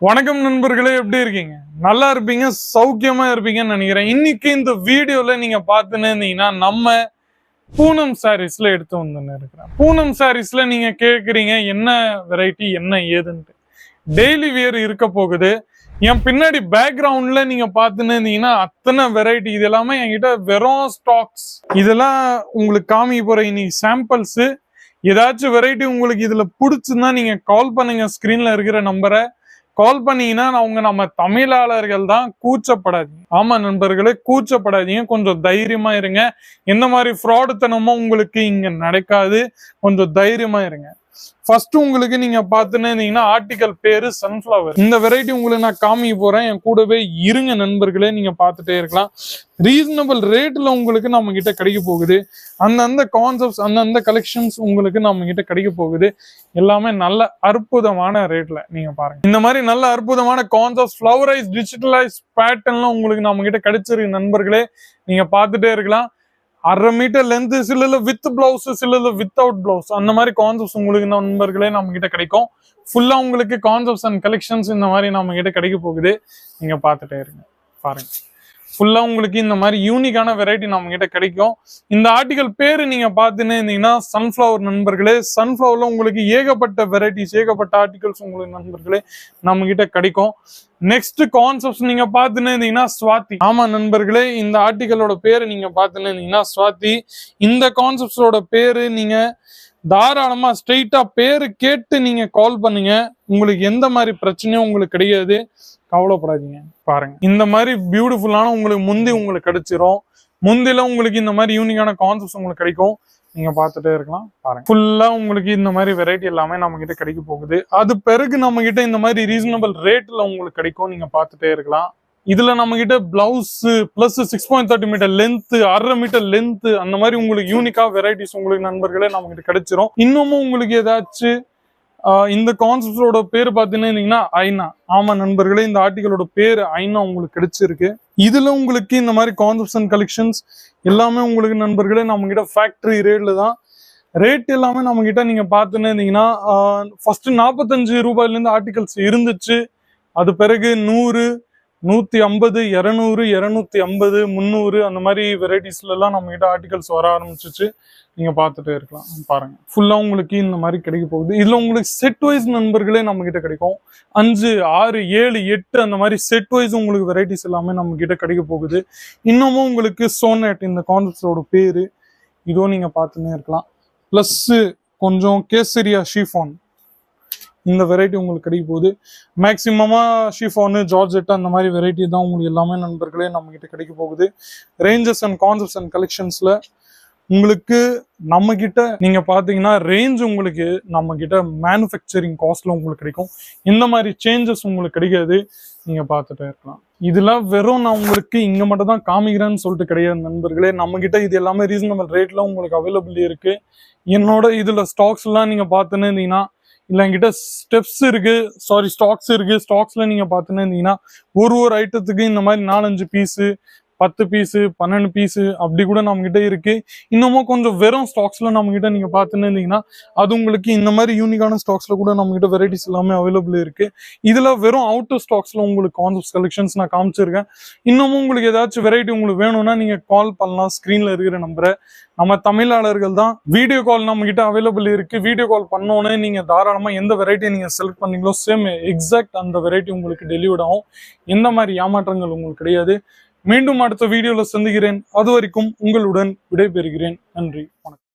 வணக்கம் நண்பர்களே, எப்படி இருக்கீங்க? நல்லா இருப்பீங்க, சௌக்கியமா இருப்பீங்கன்னு நினைக்கிறேன். இன்னைக்கு இந்த வீடியோல நீங்க பார்த்துன்னு இருந்தீங்கன்னா நம்ம பூனம் சாரீஸ்ல எடுத்து வந்து இருக்கிறேன். பூனம் சாரீஸ்ல நீங்க கேட்குறீங்க என்ன வெரைட்டி என்ன ஏதுன்ட்டு. டெய்லி வியர் இருக்க போகுது. என் பின்னாடி பேக்ரவுண்ட்ல நீங்க பார்த்துன்னு இருந்தீங்கன்னா அத்தனை வெரைட்டி, இது எல்லாமே என்கிட்ட வெறும் ஸ்டாக்ஸ். இதெல்லாம் உங்களுக்கு காமிக்க போற இன்னைக்கு சாம்பிள்ஸ். ஏதாச்சும் வெரைட்டி உங்களுக்கு இதுல பிடிச்சுன்னா நீங்க கால் பண்ணுங்க. ஸ்கிரீன்ல இருக்கிற நம்பரை கால் பண்ணீங்கன்னா நம்ம தமிழாளர்கள் தான், கூச்சப்படாதீங்க. ஆமா நண்பர்களே, கூச்சப்படாதீங்க, கொஞ்சம் தைரியமா இருங்க. எந்த மாதிரி ஃப்ராடுத்தனமும் உங்களுக்கு இங்க நடக்காது. கொஞ்சம் தைரியமா இருங்க. ஃபர்ஸ்ட் உங்களுக்கு நீங்க பார்த்துன்னு இருந்தீங்கன்னா ஆர்டிகல் பேரு சன்ஃபிளவர். இந்த வெரைட்டி உங்களுக்கு நான் காமிக்க போறேன், என் கூடவே இருங்க நண்பர்களே, நீங்க பார்த்துட்டே இருக்கலாம். ரீசனபிள் ரேட்ல உங்களுக்கு நம்ம கிட்ட கிடைக்க போகுது. அந்தந்த கான்செப்ட்ஸ் அந்தந்த கலெக்ஷன்ஸ் உங்களுக்கு நம்ம கிட்ட கிடைக்க போகுது. எல்லாமே நல்ல அற்புதமான ரேட்ல நீங்க பாருங்க. இந்த மாதிரி நல்ல அற்புதமான கான்செப்ட்ஸ் ஃபிளவரைஸ் டிஜிட்டலைஸ் பேட்டர்ன்லாம் உங்களுக்கு நம்ம கிட்ட கிடைச்சிருக்கு நண்பர்களே, நீங்க பார்த்துட்டே இருக்கலாம். 1/2 மீட்டர் லென்த், சில வித் பிளவுஸ், சில வித்தவுட் பிளவுஸ், அந்த மாதிரி கான்செப்ட்ஸ் உங்களுக்கு நண்பர்களே நம்ம கிட்ட கிடைக்கும். ஃபுல்லா உங்களுக்கு கான்செப்ட்ஸ் அண்ட் கலெக்ஷன்ஸ் இந்த மாதிரி நம்ம கிட்ட கிடைக்க போகுது. நீங்க பார்த்துட்டே இருங்க, பாருங்க. ஃபுல்லா உங்களுக்கு இந்த மாதிரி யூனிக்கான வெரைட்டி நம்ம கிட்ட கிடைக்கும். இந்த ஆர்டிகல் பேரு நீங்க பார்த்துன்னு இருந்தீங்கன்னா சன்ஃபிளவர் நண்பர்களே. சன்ஃபிளவர்ல உங்களுக்கு ஏகப்பட்ட வெரைட்டிஸ், ஏகப்பட்ட ஆர்டிகல்ஸ் உங்களுக்கு நண்பர்களே நம்ம கிட்ட கிடைக்கும். நெக்ஸ்ட் கான்செப்ட்ஸ் நீங்க பார்த்துன்னு இருந்தீங்கன்னா ஸ்வாதி. ஆமா நண்பர்களே, இந்த ஆர்டிகலோட பேரு நீங்க பார்த்துன்னு இருந்தீங்கன்னா ஸ்வாதி. இந்த கான்செப்ட்ஸோட பேரு நீங்க தாராளமா ஸ்ட்ரெயிட்டா பேரு கேட்டு நீங்க கால் பண்ணுங்க. உங்களுக்கு எந்த மாதிரி பிரச்சனையும் உங்களுக்கு கிடையாது, கவலைப்படாதீங்க. பாருங்க, இந்த மாதிரி பியூட்டிஃபுல்லான உங்களுக்கு கிடைச்சிரும். முந்தில உங்களுக்கு இந்த மாதிரி யூனிக்கான கான்செப்ட்ஸ் உங்களுக்கு கிடைக்கும். நீங்க பார்த்துட்டே இருக்கலாம். பாருங்க, ஃபுல்லா உங்களுக்கு இந்த மாதிரி வெரைட்டி எல்லாமே நம்ம கிட்ட கிடைக்க போகுது. அது பிறகு நம்ம கிட்ட இந்த மாதிரி ரீசனபிள் ரேட்ல உங்களுக்கு கிடைக்கும். நீங்க பார்த்துட்டே இருக்கலாம். இதுல நம்ம கிட்ட blouse plus 6.30 metre length, 1/2 metre length, அந்த மாதிரி உங்களுக்கு யூனிக்கா வெரைட்டிஸ் உங்களுக்கு நண்பர்களே நம்ம கிட்ட கிடைச்சிரும். இன்னமும் உங்களுக்கு ஏதாச்சும் இந்த கான்செப்டோட பேர் பார்த்தீங்கன்னா ஐநா. ஆமா நண்பர்களே, இந்த ஆர்டிகளோட பேர் ஐநா உங்களுக்கு கிடைச்சிருக்கு. இதுல உங்களுக்கு இந்த மாதிரி கான்செப்ட்ஸ் அண்ட் கலெக்ஷன்ஸ் எல்லாமே உங்களுக்கு நண்பர்களே நம்ம கிட்ட ஃபேக்டரி ரேட்ல தான். ரேட் எல்லாமே நம்ம கிட்ட நீங்க பார்த்துன்னு இருந்தீங்கன்னா ஃபர்ஸ்ட் 45 ரூபாயில இருந்து ஆர்டிகல்ஸ் இருந்துச்சு. அது பிறகு 100, 150, 200, 250, 300 அந்த மாதிரி வெரைட்டிஸ்ல எல்லாம் நம்ம கிட்ட ஆர்டிகல்ஸ் வர ஆரம்பிச்சிச்சு. நீங்க பார்த்துட்டே இருக்கலாம். பாருங்க, ஃபுல்லா உங்களுக்கு இந்த மாதிரி கிடைக்க போகுது. இதுல உங்களுக்கு செட் வைஸ் நண்பர்களே நம்ம கிட்ட கிடைக்கும். 5, 6, 7, 8 அந்த மாதிரி செட் வைஸ் உங்களுக்கு வெரைட்டிஸ் எல்லாமே நம்ம கிட்ட கிடைக்க போகுது. இன்னமும் உங்களுக்கு சோனட் இந்த கான்செப்டோட பேரு, இதுவும் நீங்க பார்த்துன்னே இருக்கலாம். பிளஸ் கொஞ்சம் கேசரியா ஷிஃபான் இந்த வெரைட்டி உங்களுக்கு கிடைக்க போகுது. மேக்சிமமா ஷிஃபானு, ஜார்ஜெட் அந்த மாதிரி வெரைட்டி தான் உங்களுக்கு எல்லாமே நண்பர்களே நம்ம கிட்ட கிடைக்க போகுது. ரேஞ்சஸ் அண்ட் கான்செப்ட்ஸ் அண்ட் கலெக்ஷன்ஸ்ல உங்களுக்கு நம்ம கிட்ட நீங்க பாத்தீங்கன்னா ரேஞ்ச் உங்களுக்கு நம்ம கிட்ட மேனுஃபேக்சரிங் காஸ்ட்ல உங்களுக்கு கிடைக்கும். இந்த மாதிரி சேஞ்சஸ் உங்களுக்கு கிடைக்காது. நீங்க பார்த்துட்டே இருக்கலாம். இதெல்லாம் வெறும் நான் உங்களுக்கு இங்க மட்டும் தான் காமிக்கிறேன்னு சொல்லிட்டு கிடையாது நண்பர்களே. நம்ம கிட்ட இது எல்லாமே ரீசனபிள் ரேட்ல உங்களுக்கு அவைலபிள் இருக்கு. என்னோட இதுல ஸ்டாக்ஸ் எல்லாம் நீங்க பார்த்துன்னு இருந்தீங்கன்னா, இல்ல என்கிட்ட ஸ்டாக்ஸ் இருக்கு. ஸ்டாக்ஸ்ல நீங்க பார்த்துன்னு இருந்தீங்கன்னா ஒரு ஐட்டத்துக்கு இந்த மாதிரி 4-5 பீஸு, 10 பீஸு, 12 பீஸு அப்படி கூட நம்ம கிட்ட இருக்கு. இன்னமும் கொஞ்சம் வெறும் ஸ்டாக்ஸ்ல நம்ம கிட்ட நீங்க பார்த்துன்னு இருந்தீங்கன்னா அது உங்களுக்கு இந்த மாதிரி யூனிக்கான ஸ்டாக்ஸ்ல கூட நம்ம கிட்ட வெரைட்டிஸ் எல்லாமே அவைலபிள் இருக்கு. இதுல வெறும் அவுட்டர் ஸ்டாக்ஸ்ல உங்களுக்கு கான்செப்ட் கலெக்ஷன்ஸ் நான் காமிச்சிருக்கேன். இன்னமும் உங்களுக்கு ஏதாச்சும் வெரைட்டி உங்களுக்கு வேணும்னா நீங்க கால் பண்ணலாம். ஸ்கிரீன்ல இருக்கிற நம்பரை. நம்ம தமிழாளர்கள் தான். வீடியோ கால் நம்ம கிட்ட அவைலபிள் இருக்கு. வீடியோ கால் பண்ணோன்னே நீங்க தாராளமா எந்த வெரைட்டி நீங்க செலக்ட் பண்ணீங்களோ சேம் எக்ஸாக்ட் அந்த வெரைட்டி உங்களுக்கு டெலிவர்ட் ஆகும். எந்த மாதிரி ஏமாற்றங்கள் உங்களுக்கு கிடையாது. மீண்டும் அடுத்த வீடியோல சந்திக்கிறேன். அது வரைக்கும் உங்களுடன் விடைபெறுகிறேன். நன்றி, வணக்கம்.